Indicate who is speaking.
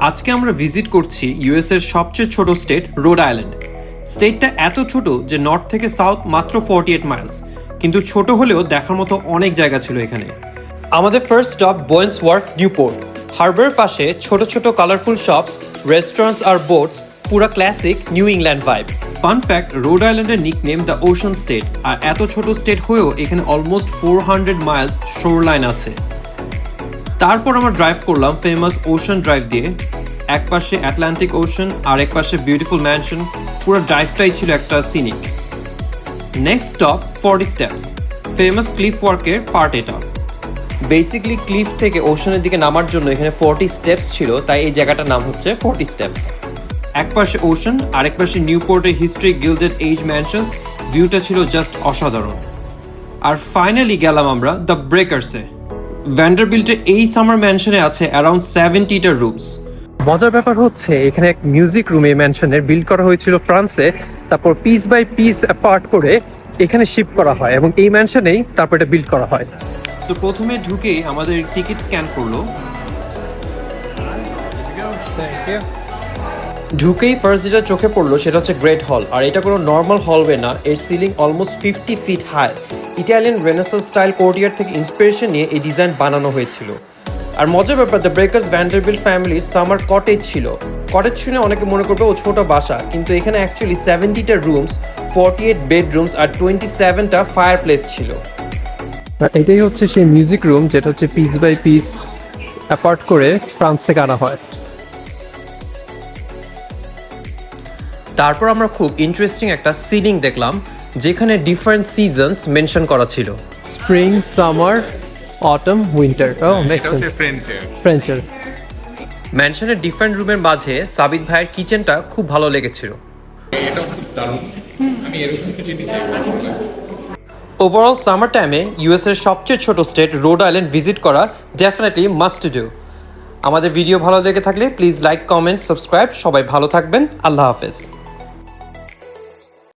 Speaker 1: আজকে আমরা ভিজিট করছি ইউএস এর সবচেয়ে ছোট স্টেট রোড আইল্যান্ড। স্টেটটা এত ছোট যে নর্থ থেকে সাউথ মাত্র 48 মাইলস, কিন্তু ছোট হলেও দেখার মতো অনেক জায়গা ছিল এখানে। আমাদের first stop Bowen's wharf Newport. হারবারের পাশে ছোট ছোট কালারফুল শপস, রেস্টুরেন্টস আর বোটস, পুরা classic New England vibe. Fun fact, Rhode আইল্যান্ডের নিকনেম দ্য ওশান স্টেট, আর এত ছোট স্টেট হয়েও এখানে অলমোস্ট 400 মাইলস শোরলাইন আছে। তারপর আমরা ড্রাইভ করলাম ফেমাস ওশান ড্রাইভ দিয়ে। এক পাশে অ্যাটলান্টিক ওশান আর এক পাশে বিউটিফুল ম্যানশন। পুরো ড্রাইভটাই ছিল একটা scenic. Next stop 40 steps, famous cliff ওয়ার্কের পার্ট এটা। বেসিক্যালি ক্লিফ থেকে ওশানের দিকে নামার জন্য এখানে 40 স্টেপস ছিল, তাই এই জায়গাটার নাম হচ্ছে 40 স্টেপস। এক পাশে ওশান আর এক পাশে নিউপোর্টের হিস্ট্রি গিল্ডেড এজ ম্যানশনস। ভিউটা ছিল জাস্ট অসাধারণ। আর ফাইনালি গেলাম আমরা দ্য ব্রেকার্সে। ভ্যান্ডারবিল্টের এই সামার ম্যানশনে আছে অ্যারাউন্ড 70টা রুমস। মজার ব্যাপার হচ্ছে এখানে এক মিউজিক রুম এই ম্যানশনের বিল্ড করা হয়েছিল ফ্রান্সে, তারপর পিস বাই পিস পার্ট করে এখানে শিফট করা হয় এবং এই ম্যানশনেই তারপর এটা বিল্ড করা হয়। সো প্রথমে ঢুকেই আমাদের টিকিট স্ক্যান করলো। ঢুকেই ফার্স্ট যেটা চোখে পড়লো সেটা হচ্ছে গ্রেট হল। আর এটা কোনো নর্মাল হলওয়ে না, এর ceiling almost 50 feet high. Italian Renaissance style courtyard থেকে ইন্সপিরেশন নিয়ে এই ডিজাইন বানানো হয়েছিল। আর মজার ব্যাপার, দ্য ব্রেকার্স ভ্যান্ডারবিল্ট ফ্যামিলির সামার কটেজ ছিল। কটেজ শুনে অনেকে মনে করবে ও ছোট বাসা, কিন্তু এখানে অ্যাকচুয়ালি 70টা রুমস, 48 বেডরুমস আর 27টা ফায়ার প্লেস ছিল। এটাই হচ্ছে সেই মিউজিক রুম যেটা হচ্ছে পিস বাই পিস অ্যাপার্ট করে ফ্রান্স থেকে আনা হয়। তারপর আমরা খুব ইন্টারেস্টিং একটা সিলিং দেখলাম যেখানে ডিফারেন্ট সিজনস মেনশন করা ছিল, স্প্রিং, সামার, অটম, উইন্টার। ফ্রেঞ্চের ম্যানশনের ডিফারেন্ট রুমের মাঝে সাবিত ভাইয়ের কিচেনটা খুব ভালো লেগেছিল। ওভারঅল সামার টাইমে ইউএস এর সবচেয়ে ছোট স্টেট রোড আইল্যান্ড ভিজিট করা ডেফিনেটলি মাস্ট টু ডু। আমাদের ভিডিও ভালো লেগে থাকলে প্লিজ লাইক, কমেন্ট, সাবস্ক্রাইব। সবাই ভালো থাকবেন। আল্লাহ হাফেজ।